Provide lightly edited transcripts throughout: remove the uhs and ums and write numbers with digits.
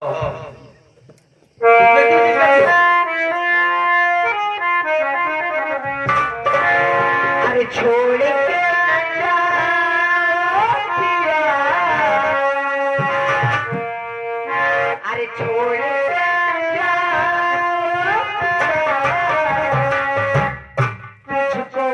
अरे छोड़ के न जाओ पिया, अरे छोड़ के न जाओ तुझको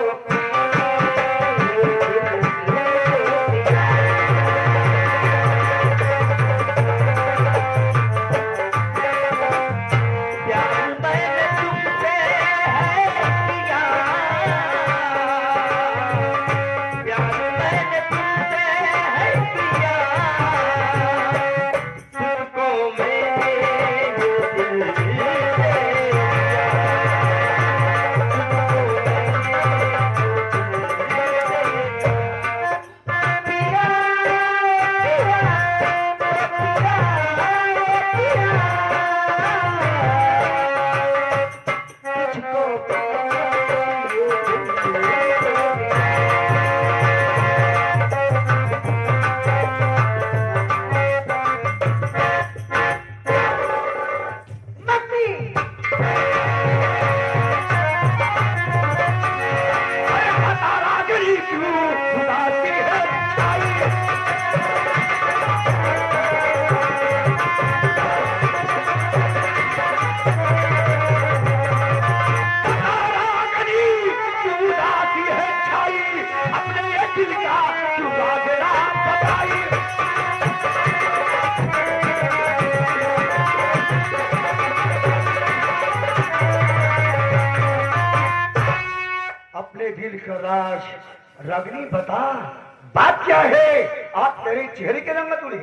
दिल का राज रागिनी बता, बात क्या है? आप तेरे चेहरे के रंग उड़े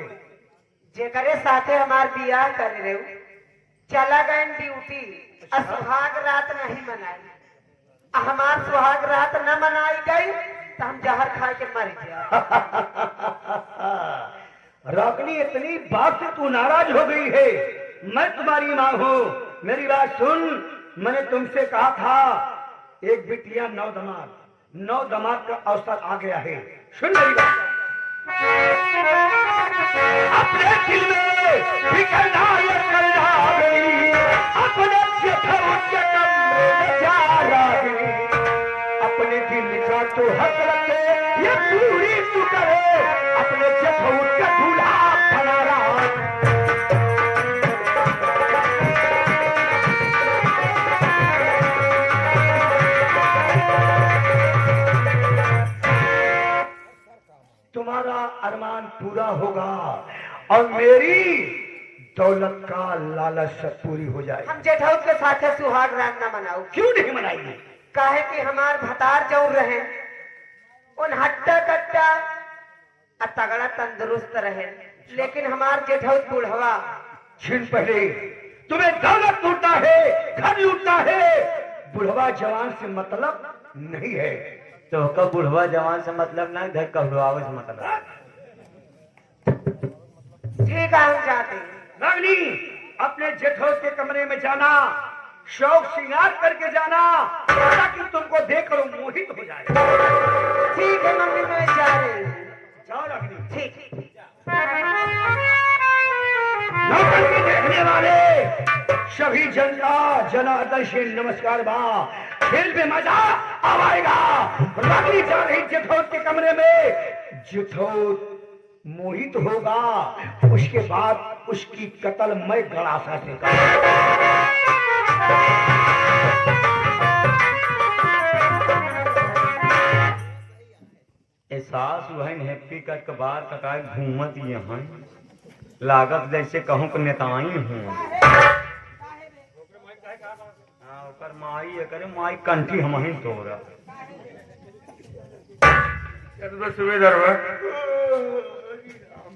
जेकरे साथे हमार बियाह कर रहे हो, चला गए ड्यूटी, सुहाग रात नहीं मनाई। हमार सुहाग रात न मनाई गई तो हम जहर खा के मर गया। रागिनी, इतनी बात से तू नाराज हो गई है? मैं तुम्हारी माँ हूँ, मेरी बात सुन। मैंने तुमसे कहा था एक बिटिया नौ दमाद का अवसर आ गया है। सुन मेरी बात। अपने दिल में फिकरना ये करना गई, अपने कमरे में जा रही, अपने दिल का तो हक रखे ये पूरी तू करे, अपने जठौर का दूल्हा बना रहा। तुम्हारा अरमान पूरा होगा और मेरी दौलत का लालच से पूरी हो जाए। हम जेठाउत के साथ सुहाग रात न मनाओ। क्यों नहीं मनाएंगे? काहे कि हमार भतार जौर रहे, उन हट्टा कट्टा तगड़ा तंदुरुस्त रहे, लेकिन हमार जेठाउत बूढ़वा। छिन पहले तुम्हें दौलत लूटना है, घर लूटना है, बुढ़वा जवान से मतलब नहीं है। तो कब बुढ़वा जवान से मतलब नहीं, घर कहलवावे से मतलब। ठीक है, हम जाते हैं। रागिनी, अपने जेठौत के कमरे में जाना, शौक श्रृंगार करके जाना, ताकि तुमको देखकर मोहित हो जाए। ठीक है मम्मी, मैं जा रही हूँ। जाओ रागिनी। ठीक। नौकर के देखने वाले सभी जनता जनार्दन से नमस्कार बा। खेल में मजा आएगा। रागिनी जा रही जेठौत के कमरे में, जेठौत मोहित होगा, उसके बाद उसकी कत्ल मैं गड़ासा से सास बहन हैप्पी कट के बार कटाए घूमत यहाँ लागत जैसे कहूँ कि नेताई हूँ। ओकर माई करे माई कंठी हम ही तोरा सुबेदार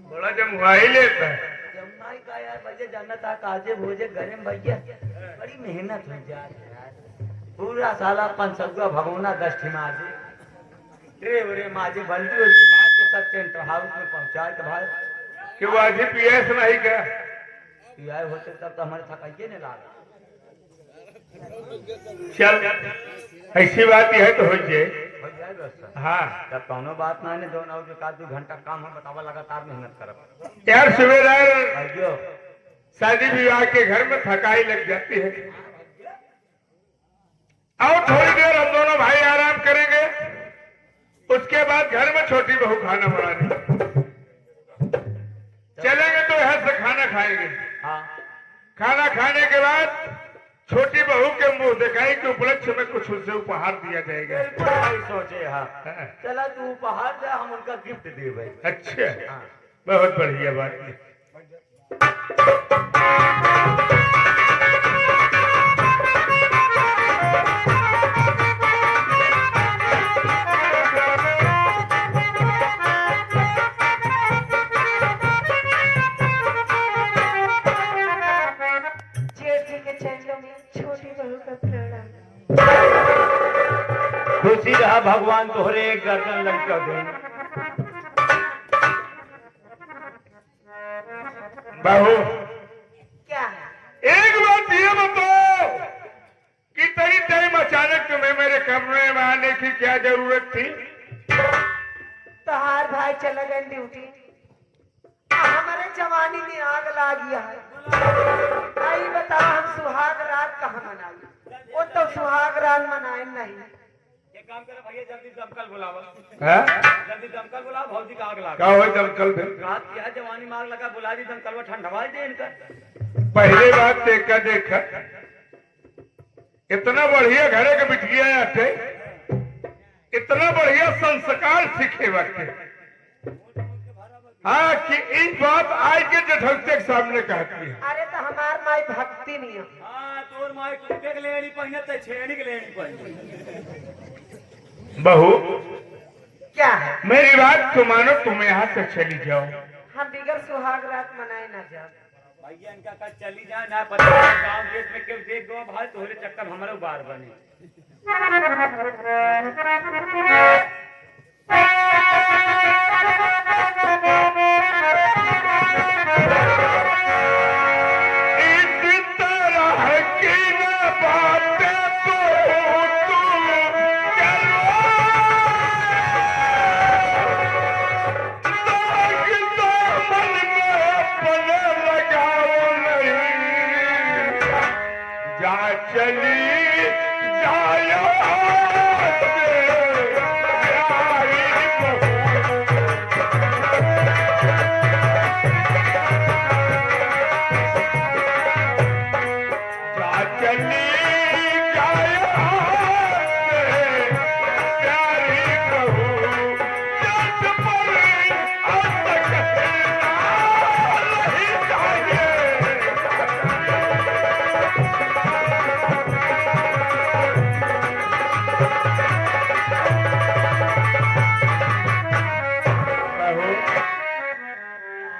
बड़ा जमवाई लेता है। जमुनाई का यार बजे जाना था काजे भोजे घरे में भैया बड़ी मेहनत हो जाए यार। पूरा साला 500 भगोना 10 ठिमाजे रे माजे बल्टी होती मार के सब टेंट हाउस में पहुंचाए तो भाई कि वो आज पीएस नहीं क्या पीआई होते तब तो हमारे थकाइए नहीं लागा। चल ऐसी बात यह तो हो जाए। हो जाए व्यवस्था। हाँ जब कौनो बात ना है दोनों जो का 2 घंटा काम है बतावा लगातार मेहनत करब यार सुबेदार भाइयों शादी विवाह के घर में थकाई लग जाती है। और थोड़ी देर हम दोनों भाई आराम करेंगे, उसके बाद घर में छोटी बहू खाना बनाने चलेंगे तो यहाँ से खाना खाएंगे। हाँ खाना खाने के बाद छोटी बहू के मुंह दिखाई के उपलक्ष्य में कुछ उसे उपहार दिया जाएगा। बिल्कुल भाई सोचे। हाँ हाँ। चला तू उपहार दे, हम उनका गिफ्ट दे भाई। अच्छा, बहुत बढ़िया बात है। जेठ जी के चरणों में छोटी बहू का प्रणाम। खुशी रहा भगवान तोहरे एक गर्दन लटका दे। बहू, क्या है? एक बात ये बताओ कि तेरी टाइम अचानक तुम्हें मेरे कमरे में आने की क्या जरूरत थी? तोहार भाई चला गए ड्यूटी, हमारे जवानी में आग लग गया है। नहीं बता, हम सुहाग रात कहाँ मनाई? वो तो सुहाग रात मनाए नहीं। एक काम करे भैया, जल्दी दमकल बुलावा। हाँ? जल्दी दमकल बुलाओ, भौजी का आग लगा। क्या हो दमकल फिर? रात क्या जवानी मार लगा, बुला दी दमकल, ठंडवा दे इनका। पहले बात देखा इतना बढ़िया घरे के बिटिया आते, इतना बढ़िया संस्कार सीखे वक्त। हाँ कि एक बात आज के जठौते के सामने कहती है। अरे तो हमार माई भक्ति नहीं है। हाँ तोर माई कुत्ते के लेनी पहिने ते छेड़ी के लेनी पहिने। बहू, क्या है? मेरी बात तो मानो, तुम यहाँ से चली जाओ। हम बिगर सुहाग रात मनाए ना जाओ। भैया इनका कल चली जाए ना, पता गांव देश में क्यों देख दो भाई, तोहरे चक्कर हमारे बार बने। चली जाया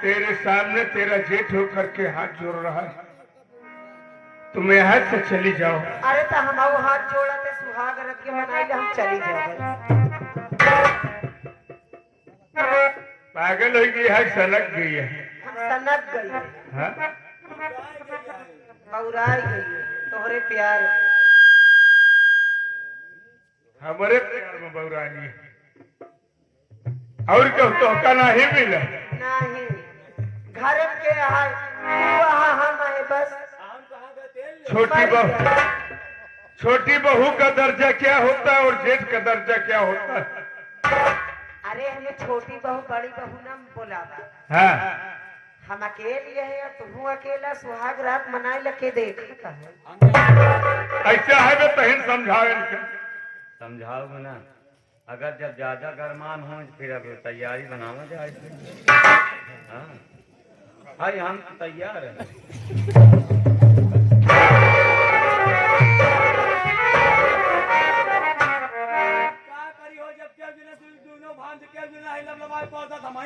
तेरे सामने तेरा जेठ होकर के हाथ जोड़ रहा है, तुम यहाँ से चली जाओ। अरे तो हम हाथ जोड़ा थे सुहाग रात के मनाई, हम चली जाए। पागल हो गई है, सनक गई है। हम सनक गई है, हाँ? बौराई गई है तोहरे प्यार में। हमारे प्यार में बौरानी है और क्यों तो का नहीं मिला? नहीं, घर के वहाँ हम आए बस। छोटी बहू का दर्जा क्या होता है और जेठ का दर्जा क्या होता है? अरे हमें छोटी बहू बड़ी बहू ना बोलावा। हाँ। हम अकेले है या तू अकेला सुहाग रात मनाए लगे देख है। ऐसा है वे तहन समझाओ इनका। समझाओगे ना, अगर जब ज्यादा गरमान हो फिर अब तैयारी बनावा जाए। हाँ भाई हम तैयार हैं।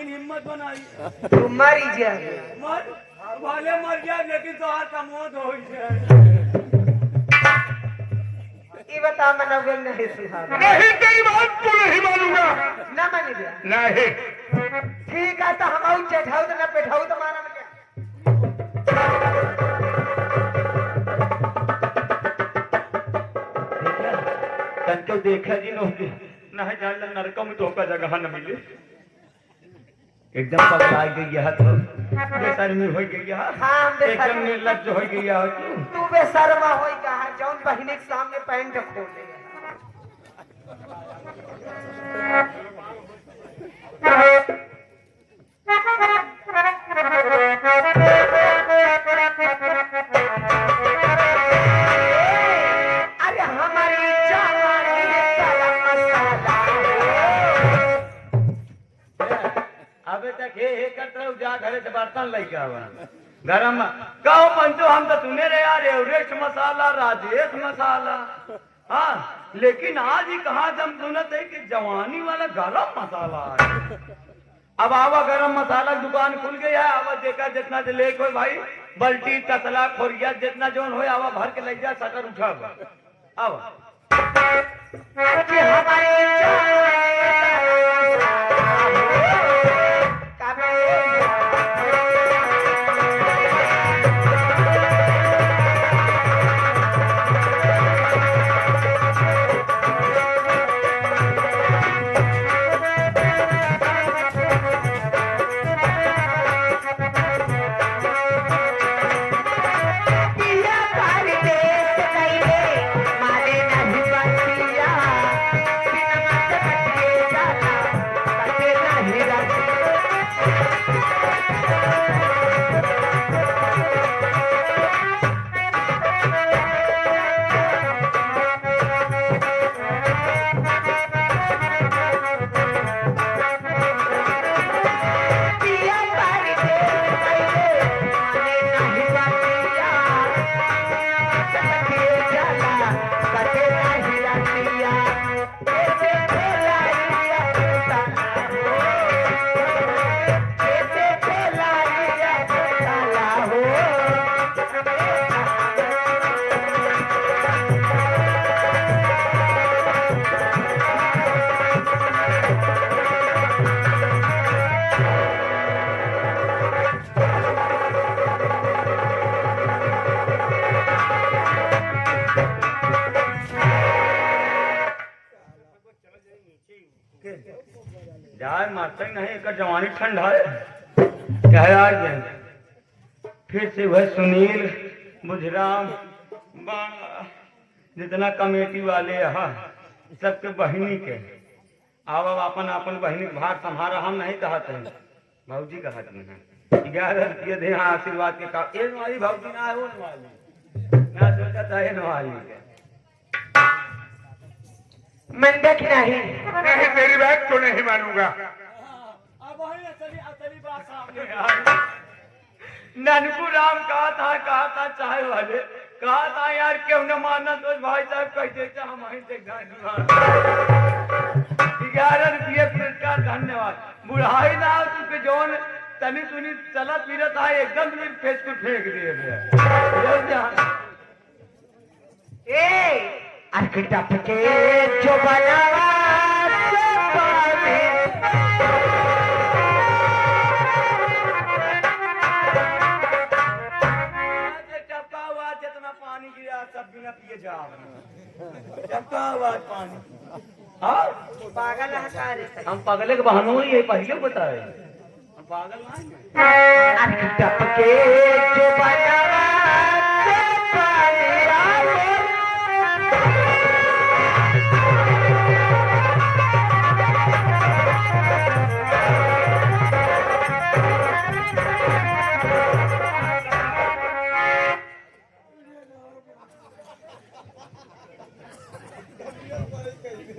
हिम्मत बनाई तू मरी जा भले मर गया, लेकिन तो आज का मौत हो जाए। ये बता मनोगे नहीं सुहाग? नहीं, तेरी बात को नहीं मानूंगा। ना मानी दिया? नहीं। ठीक है तो हम चढ़ाऊ तो ना बैठाऊ तो मारा में देखा जी नो नहीं जान नरक में तो का जगह न मिले। एकदम पगलाई गई है तो बेशर्मी हो गई है हाँ, बेशर्मी। एकदम निर्लज्ज हो गई है तू तू बेशर्मा होई कहा जौन बहिनी के सामने पैंट खोले अरे हमारी जवानी काला मसाला अबे तक हे करते रहो जा घरे से बर्तन लेके आवा गरम कहो पंचो हम तो सुने रहे यार एवरेस्ट मसाला राजेश मसाला हाँ लेकिन आज ही कहा हम सुनते हैं कि जवानी वाला गरम मसाला है। अब आवा गरम मसाला की दुकान खुल गई है आवा देखा जितना से ले कोई भाई बल्टी तसला खोरिया जितना जोन हो आवा भर के ले जा शटर उठा आवा कि हमारी जाए मारते ही नहीं एक जवानी ठंड है क्या है आज फिर से वह सुनील बुझराम जितना कमेटी वाले यहाँ सबके बहिनी के अब अपन अपन बहिनी के भार संभारा हम नहीं कहते हैं भाजी कहते हैं 11 रुपये दे आशीर्वाद के काम ये वाली भाजी ना है वो वाली ना सोचा था ये वाली मैं देख नहीं नहीं तेरी बात तो नहीं मानूंगा। ननकू राम कहा था चाहे वाले कहा था यार क्यों न मानना तो भाई साहब कहते थे हम वहीं से 11 रुपये पुरस्कार धन्यवाद बुढ़ाई ना तुझे जोन तनी सुनी चला फिरत है एकदम तुझे फेस को फेंक दिए अर्कटप के जो बनावा टपका हुआ जितना पानी गिरा सब बिना पिए जा टपका हुआ पानी हाँ पागल हकारे हम पागल के बहानों ही पहले बताए हम पागल नहीं अर्कटप के जो बनावा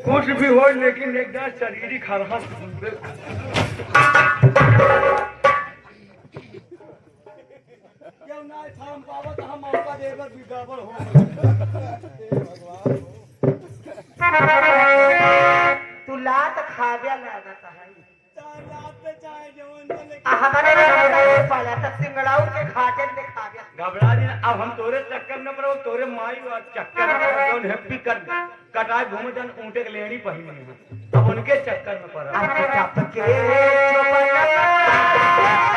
कुछ भी हो लेकिन एकदम शरीर ही खराब क्यों ना थाम पावत हम मौका देकर बिगाड़ हो तू लात खाव्या लागत है चाहे जवन हमारे राजा पाला तक सिंगड़ाऊ के घाटे में खाव्या घबरा जी अब हम तोरे चक्कर न पड़ो तोरे माई और चक्कर में पड़ो हैप्पी कर कटाए घूम जन ऊँटे के लेनी पहिने हैं अब उनके चक्कर में पड़ा अर्कटप के जो बनावा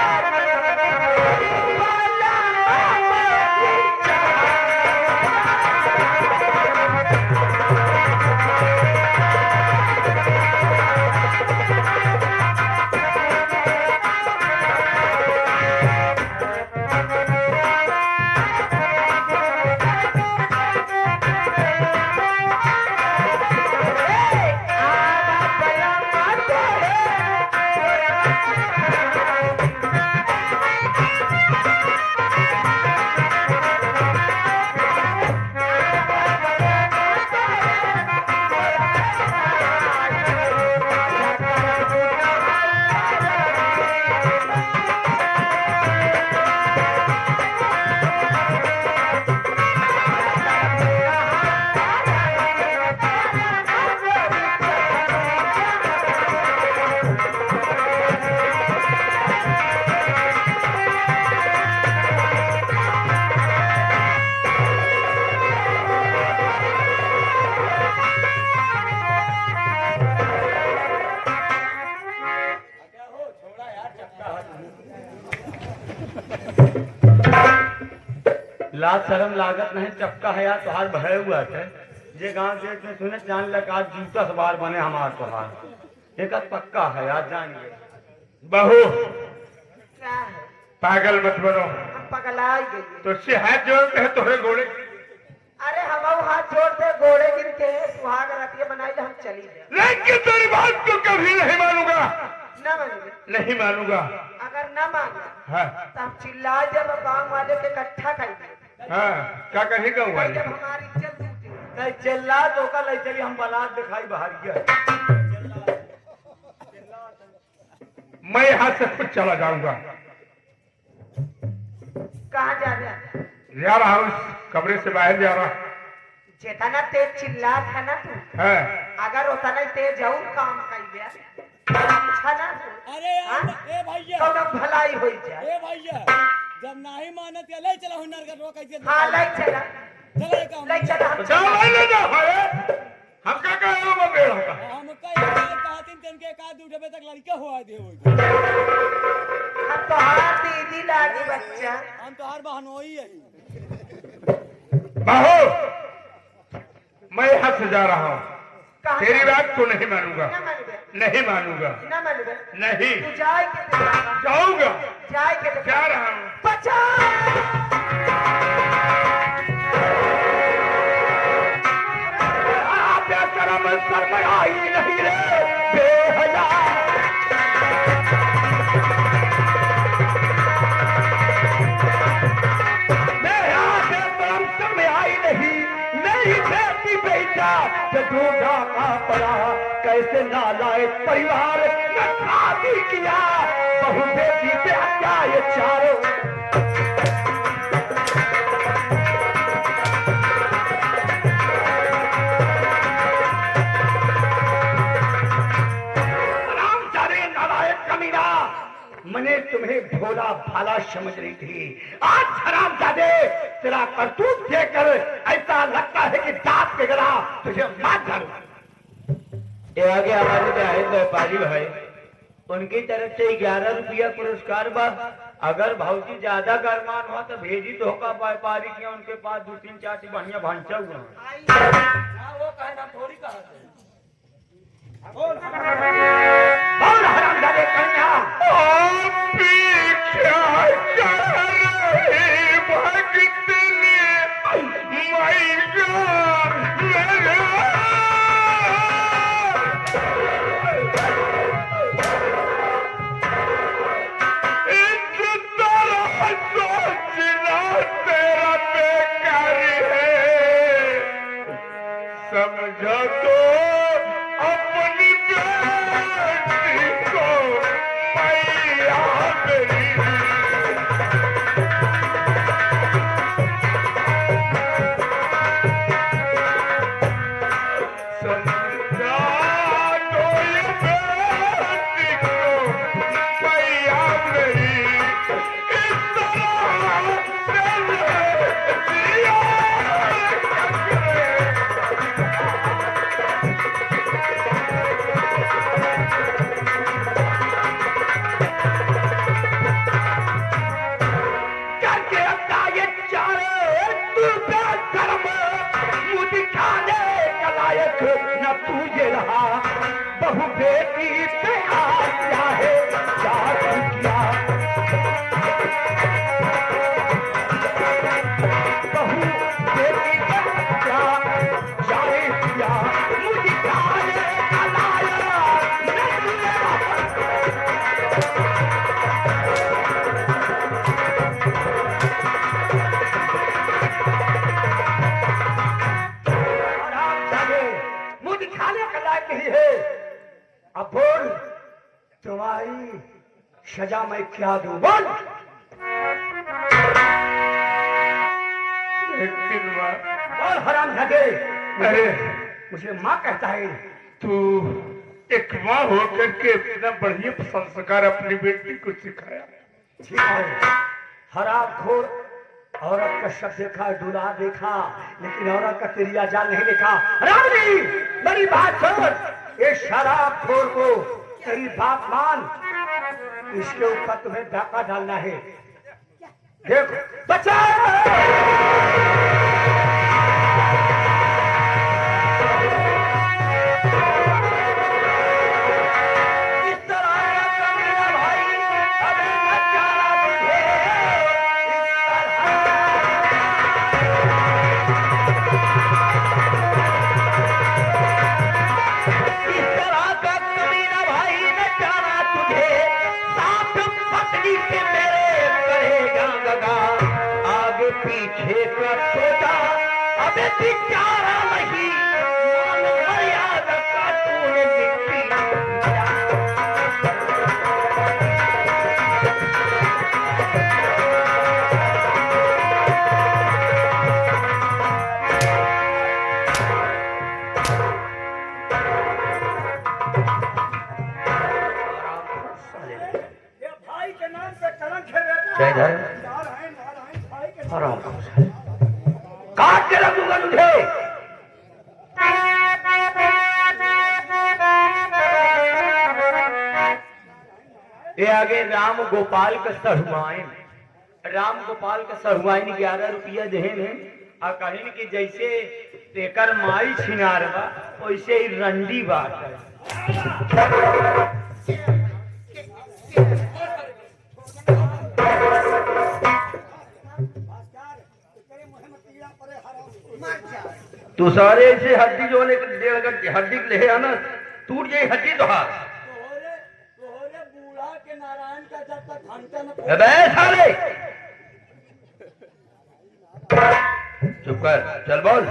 लाज शर्म लागत नहीं चक्का है यार तुहार भय हुआ है ये गांव देश में सुने जान लग आज जूता सवार बने हमार तुहार एक पक्का है यार जानिए। बहू क्या है? पागल मत बनो, हम पगला ही गए। तुझसे हाथ जोड़ते हैं तोहरे घोड़े। अरे हम हाथ जोड़ते घोड़े गिनते सुहाग रातिया बनाई हम चली जाए। लेकिन तेरी बात को कभी नहीं मानूंगा, न मानेंगे। नहीं मानूंगा। अगर न माना हाँ तो हम चिल्ला जब गांव वाले के इकट्ठा करेंगे। हाँ, क्या कहेगा हुआ? जब हमारी इज्जत टूटी नहीं चिल्ला तो का ले चली हम बारात दिखाई बाहर गया। मैं यहाँ से खुद चला जाऊंगा। कहाँ जा रहा है? जा रहा हूँ, इस कमरे से बाहर जा रहा। जितना तेज चिल्ला था ना तू, है अगर उतना ही तेज जरूर काम कर दिया अच्छा ना तू। अरे यार, ए भैया तो भलाई हो जाए। ए भैया जब नहीं मानत या ले चला हुनर का रोक कैसे हाँ लाई चला, चले काम लाई चला हम क्या ले जा हम क्या कहे वो बेड़ा का। हम कई बार कहतिन तन के का दू बजे तक लड़का हुआ दे होई हम तो हाथ दीदी लागी बच्चा। हम तो हर बहन होई है। बहू मैं यहाँ से जा रहा हूँ, कहाँ तेरी जा- बात को नहीं मानूंगा, न मानबे, नहीं मानूंगा, न मानबे। नहीं तू जाए के दिखा, जाऊंगा, जाए के दिखा। जा रहा हूँ। बचा कर्म सरमयाई नहीं रे बेहया। मेरा कर्म सरमयाई नहीं, मेरी बेटी बेटा दूधा का पड़ा। कैसे नालायक परिवार ने शादी किया, बहु बेटी पे हत्या ये चारों। मैंने तुम्हें भोला भाला समझ रही थी, आज हरामजादे तेरा करतूत देखकर ऐसा लगता है कि दांत के गला तुझे मार डालूं। ये आगे हमारे जाहिर व्यापारी भाई उनकी तरफ से 11 रुपया पुरस्कार बा। अगर भावजी ज्यादा गरमान हुआ तो भेजी तो होगा व्यापारी के उनके पास 2-3 चाटी बढ़िया भांचा हुआ वो कहना थोड़ी कहते बोल हरामजादे कन्या, समझो तो अपनी बेटी को मैया मेरी। समझा तो ये बेटी को मैया मेरी। इस तरह जिया करके अपना ये चारे तू बेशर्म, मुँह दिखाने का लायक न तू ये रहा। बहु बेटी पे आया है क्या किया, बहु बेटी पे क्या जाए किया। मुँह दिखाने का लायक न तू ये रहा। मुंह दिखाने का लायक नहीं है। अब बोल तुम्हारी सजा मैं क्या दूं, बोल। लेकिन माँ, बोल हरामजादे, अरे मुझे माँ कहता है। तू एक माँ होकर के इतना बढ़िया संस्कार अपनी बेटी को सिखाया। ठीक है, हरामखोर औरत का शब्द देखा, दूल्हा देखा, लेकिन औरत का तिरिया जाल नहीं देखा। रामनी मेरी बात सुन, ये शराबखोर को तेरी बात मान, इसके ऊपर तुम्हें डाका डालना है। देखो बच्चा पीछे का सोचा अबे धिक्कारा नहीं मान मर्यादा का तूने मिट्टी ये भाई के नाम पे कलंक है बेटा। जय जय नारायण नारायण भाई के नाम। आराम से काट के रखूंगा तुझे ये आगे राम गोपाल का सहुआइन, राम गोपाल का सहुआइन 11 रुपया देहन है आ कहिन कि जैसे तेकर माई छिनार बा वैसे ही रंडी बात है। तू सारे ऐसे हड्डी जो ने हड्डी ले आना टूट जाए हड्डी तो हाथ तोहरे बूढ़ा के नारायण का जब तक घंटा न अबे साले चुप कर चल बोल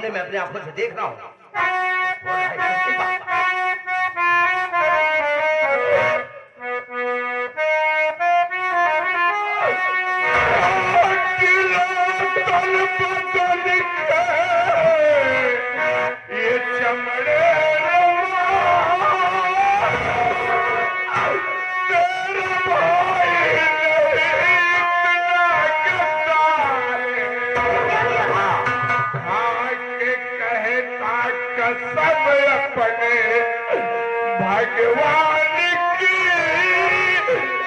मैं अपने आंखों से देख रहा हूं ये चमड़े सब अपने भगवान की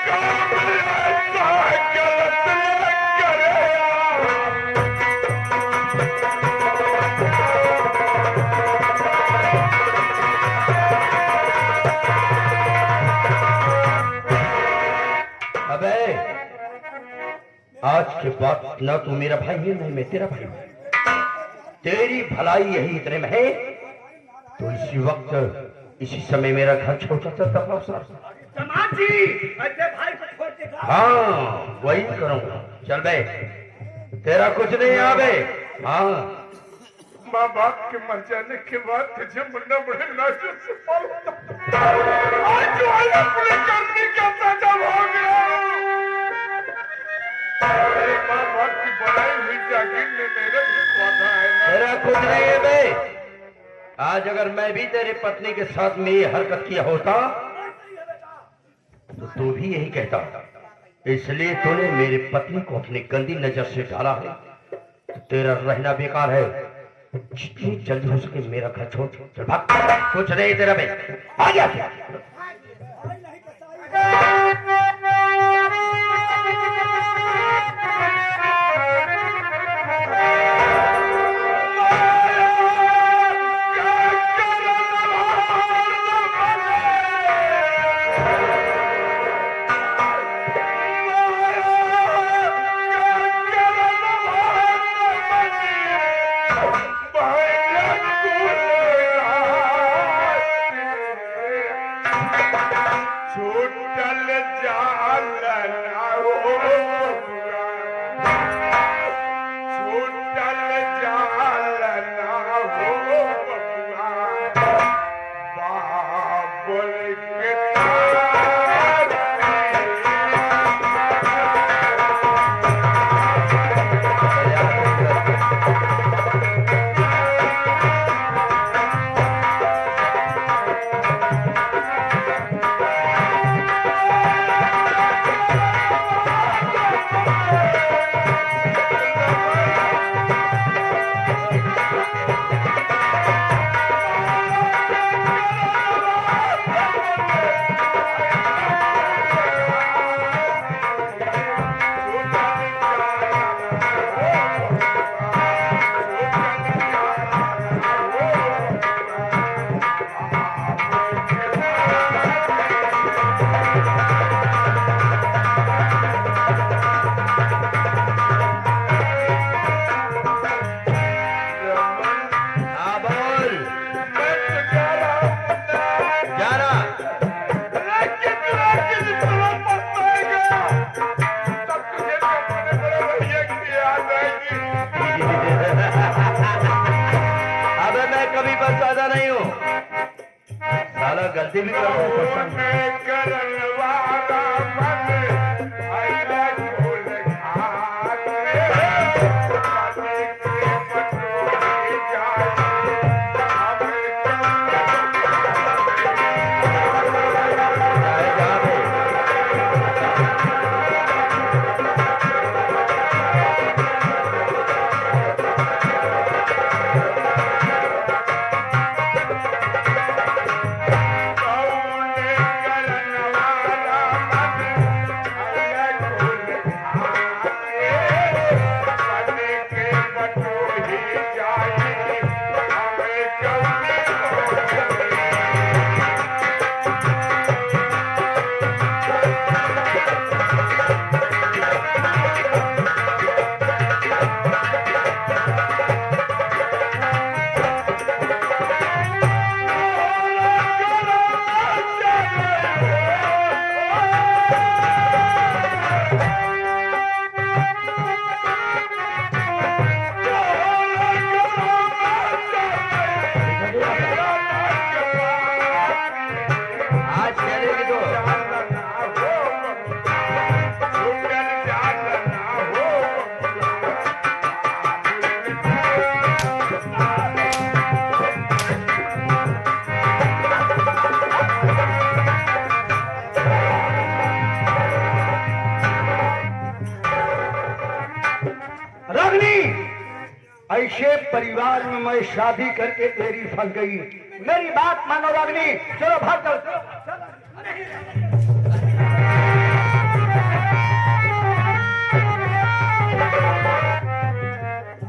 काम ऐसा गलत न करे। अबे आज के बाद ना तू मेरा भाई है नहीं मैं तेरा भाई हूं तेरी भलाई यही इतने में है तो इसी वक्त इसी समय मेरा घर छोटा सा समाजी अच्छे भाई को छोड़ के जा। हाँ वही करूंगा चल बे तेरा कुछ नहीं आवे हाँ माँ बाप के मर जाने के बाद तुझे मुन्ना बड़े नाचों से आज जो अपने करने का सजा हो गया। मेरे माँ बाप की बनाई हुई जागीर में मेरे भी पौधा है। तेरा कुछ नहीं है बे आज अगर मैं भी तेरे पत्नी के साथ में ये हरकत किया होता तो तू भी यही कहता इसलिए तूने मेरी पत्नी को अपनी गंदी नजर से डाला है तो तेरा रहना बेकार है जितनी जल्दी हो सके मेरा घर छोड़ चल भाग कुछ नहीं तेरा बे आ गया गलती भी कर रहे हैं सत्संग में। करन वाला मन अलग भूल घाटे पति के पटोरी जाए रागिनी, ऐसे परिवार में मैं शादी करके तेरी फंस गई। मेरी बात मानो रागिनी, चलो भाग जाओ, चलो।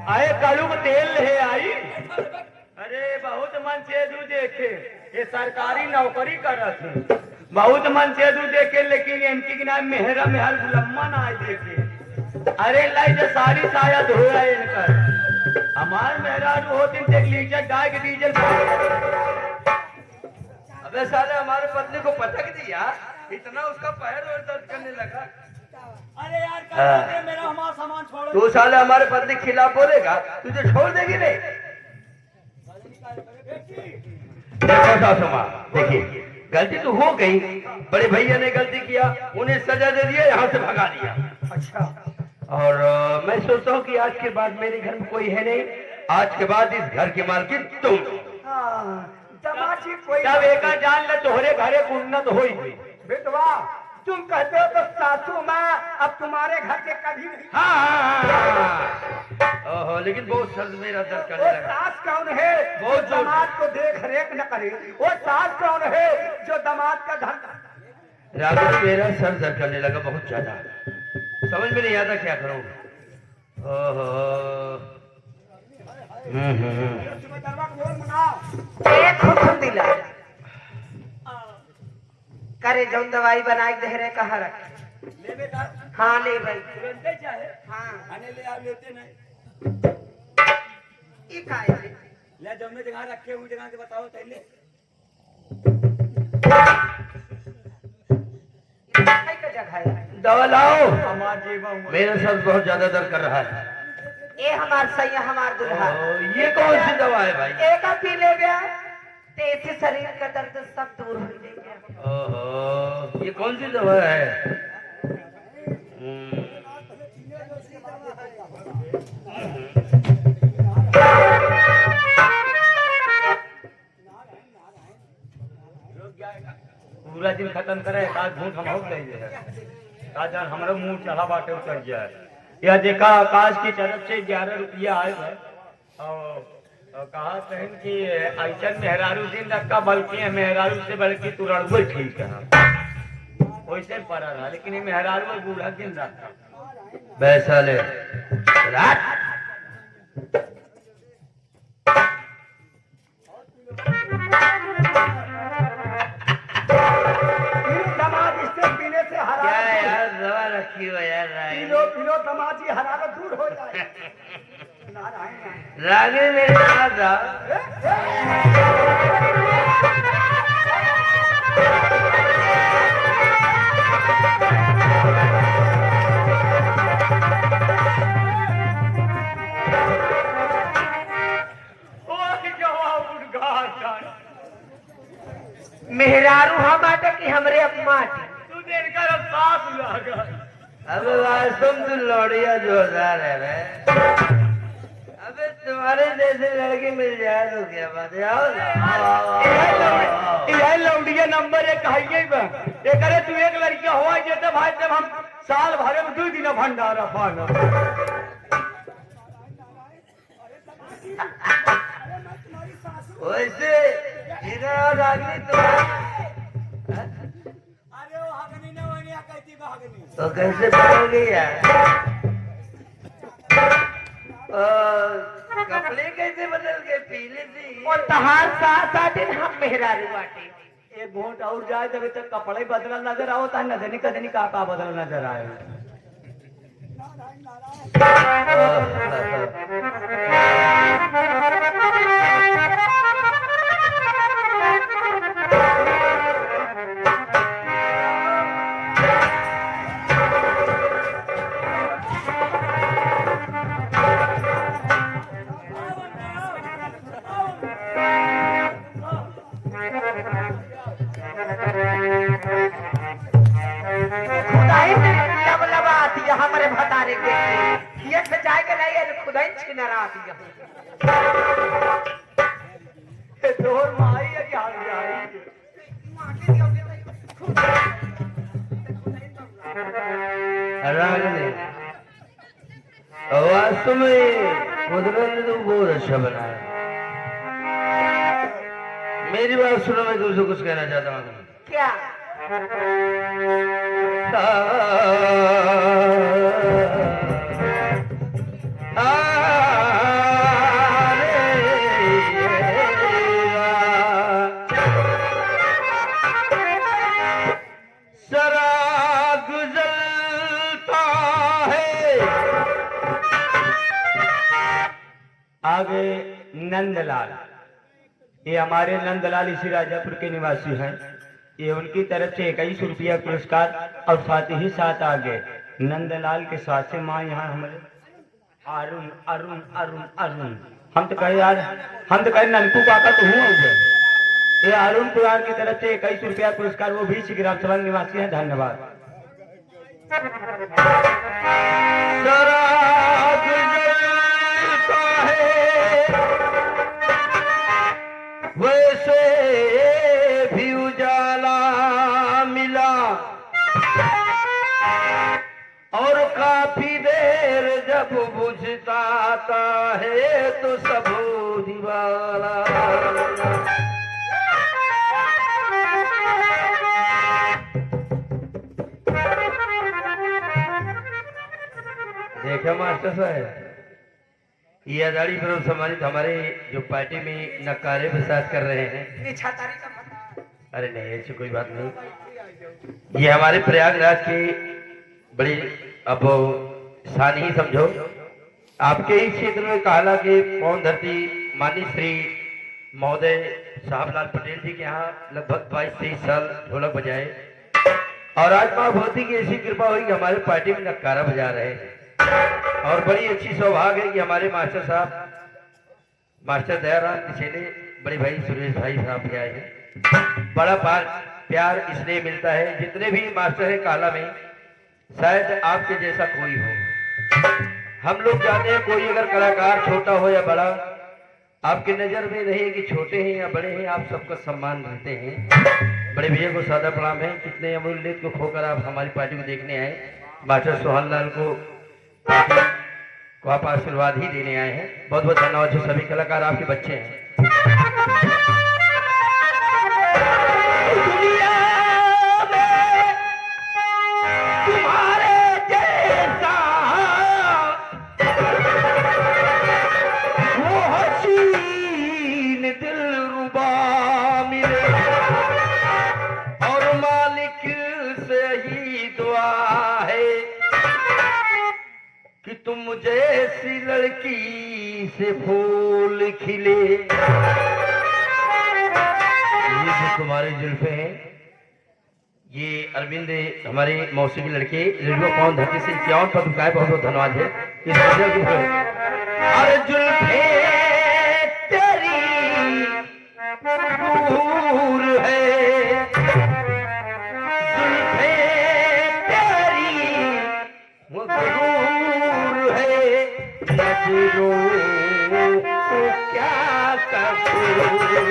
आए कालू को तेल ले आई। अरे बहुत मन से दू देखे, ये सरकारी नौकरी कर रहे थे, बहुत मन से दू देखे, लेकिन इनकी नाम मेहरा मेहर गुलम्मा ना आए देखे। अरे लाई जो सारी साया धोया इनकर, हमार मेहरा हो दिन एक लीटर गाय के डीजल। अबे साले हमारे पत्नी को पटक दिया, इतना उसका पैर और दर्द करने लगा। अरे यार क्या मेरा हमारा सामान छोड़ो। तू साले हमारे पत्नी के खिलाफ बोलेगा, तुझे छोड़ देगी नहीं। देखो सासू माँ, देखिए गलती तो हो गई, बड़े भैया ने गलती किया, उन्हें सजा दे दिया, यहाँ से भगा दिया। अच्छा, और मैं सोचता हूँ कि आज के बाद मेरे घर में कोई है नहीं, आज के बाद इस घर की मालकिन तुम। दमाची कोई जब एक जान ले तोहरे घरे उन्नत हो बेटवा, तुम कहते हो तो सासू माँ अब तुम्हारे घर के कभी नहीं। ओहो, लेकिन बहुत सर्द मेरा दर्द वो करने लगा। सास कौन है बहुत जो दामाद को देख रेख न करे? वो सास कौन है जो दामाद का धन? राघव, मेरा सर दर्द करने लगा बहुत ज्यादा, समझ में नहीं आता क्या करूं। ओहो, एक हुक्म दिला करे, जौन दवाई बनाई दे रहे कहा रखे। ले बेटा, हाँ ले भाई, तुरंते चाहे हाँ आने ले आप लेते नहीं। ये काय है? ले जब में जगह रखे हुई जगह से बताओ पहले। काय का जगह है? दवा लाओ, हमार जीवन में मेरा सर बहुत ज्यादा दर्द कर रहा है। ये हमार सही हमार दुल्हा। ये कौन सी दवा है भाई? एक पी ले गया तो इससे शरीर का दर्द सब दूर हो जाएगा। ओहो, ये कौन सी दवा है? पूरा दिन खत्म करे, काज भूख हम हो गई है, का जान हमारा मुंह चढ़ा बाटे उतर जाए। यह देखा आकाश की तरफ से 11 रुपया आए हैं, और कहा कहें कि ऐसा मेहरारू दिन रखा, बल्कि मेहरारू से बल्कि तुरड़ुए ठीक है, वैसे पड़ा रहा, लेकिन ये मेहरारू में बूढ़ा दिन रखा। बैसाले रात दमाद इससे पीने से क्या हरारत यार दवा रखी हो यार? पीलो पीलो दमाद जी हरारत दूर हो जाए। नारायण रागे मेरे साथ रहा। मेहरा अबे वास्तव में तू लौड़िया जोरदार है बे। अबे तुम्हारे जैसे लड़की मिल जाए तो क्या बात है, आओ ना, यह लौंडिया नंबर एक कहिए बा ये करे तू एक लड़की हुआ जेते भाई जब हम साल भरे में 2 दिन भंडारा पाना वैसे इधर और आदमी तो तो कैसे बनोगे यार? कपड़े कैसे बदल के पीले थी? और तहार साथ दिन हम मेहरारू बाटे। एक घोट और जाए तभी तक कपड़े बदला नजर आओ ता नजनी कदनी का बदल नजर आए खुदाई में लब लबा आती है हमारे भतारे के ये जाए के नहीं है खुदाई छिनरा आती है। तोर माई है क्या आई रागनी वास्तव में कुदरत ने तो बहुत अच्छा बनाया। मेरी बात सुनो, मैं तुमसे कुछ कहना चाहता हूँ। क्या सरा गुजरता है। आगे नंदलाल, ये हमारे नंदलाल इसी राजापुर के निवासी हैं। ये उनकी तरफ से 21 रुपया पुरस्कार और साथ ही साथ आगे नंदलाल के साथ से माँ यहाँ हमारे अरुण अरुण अरुण अरुण हम तो कहे यार हम तो कहे ननकू काका तो हूँ उसे ये अरुण कुमार की तरफ से 21 रुपया पुरस्कार, वो भी श्री ग्राम सभा निवासी हैं। धन्यवाद। वैसे भी उजाला मिला और काफी देर जब बुझता है तो सब दीवाला। देखा मास्टर साहब, ये आजादी पर्व सम्मानित हमारे जो पार्टी में नकारे प्रसाद कर रहे हैं। छातारी का पता अरे नहीं, ऐसी कोई बात नहीं। ये हमारे प्रयागराज की बड़ी अब शान ही समझो। आपके ही क्षेत्र में कहला के पौन धरती माननीय श्री महोदय साहबलाल पटेल जी के यहाँ लगभग 22-23 साल ढोलक बजाए और आज माँ भगवती की ऐसी कृपा हुई कि हमारे पार्टी में नक्कारा बजा रहे हैं। और बड़ी अच्छी सौभाग्य है कि हमारे मास्टर साहब मास्टर दयाराम पिछले बड़े भाई सुरेश भाई साहब भी आए हैं। बड़ा प्यार इसलिए मिलता है, जितने भी मास्टर हैं काला में शायद आपके जैसा कोई हो। हम लोग जानते हैं कोई अगर कलाकार छोटा हो या बड़ा, आपकी नजर में रहे कि छोटे हैं या बड़े हैं, आप सबका सम्मान करते हैं। बड़े भैया को सादा प्रणाम है। कितने अमूल्य को खोकर आप हमारी पार्टी को देखने आए। मास्टर सोहन लाल को आप आशीर्वाद ही देने आए हैं। बहुत बहुत धन्यवाद। जो सभी कलाकार आपके बच्चे हैं। दुनिया में तुम्हारे जैसा वो हसीन दिलरुबा मिले और मालिक से ही दुआ है कि तुम जैसी लड़की से फूल खिले। ये जो तुम्हारे जुल्फे हैं, ये अरविंद हमारे मौसी के लड़के रेडियो कौन धरती से 51 पर दुकाए। बहुत बहुत धन्यवाद है। इस अरे जुल्फे तेरी दूर है, जुल्फे तेरी मजबूर है नजरों को क्या करूं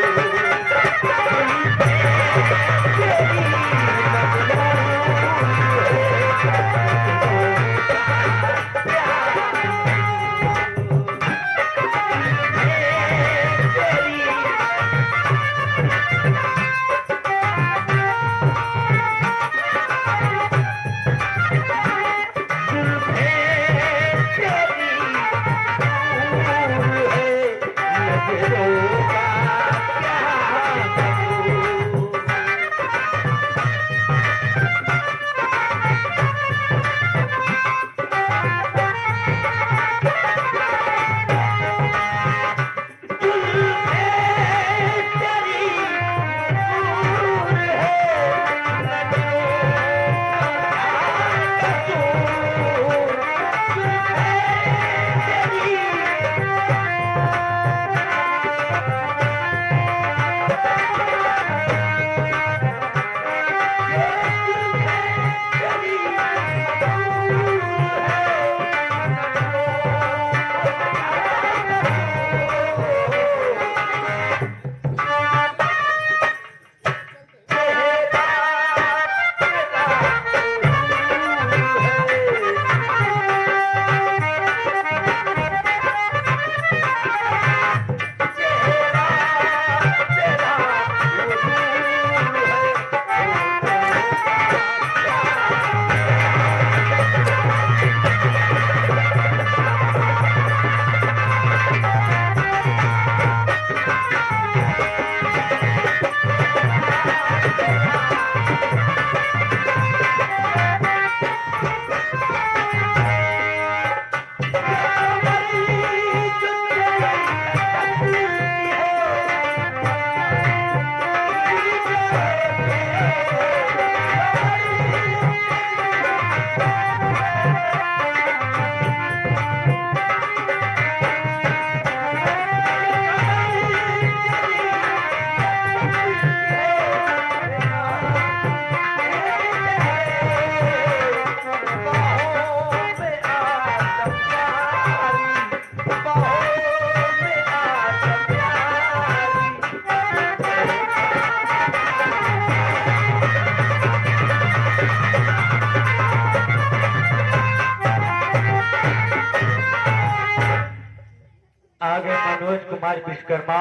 आगे मनोज कुमार विश्वकर्मा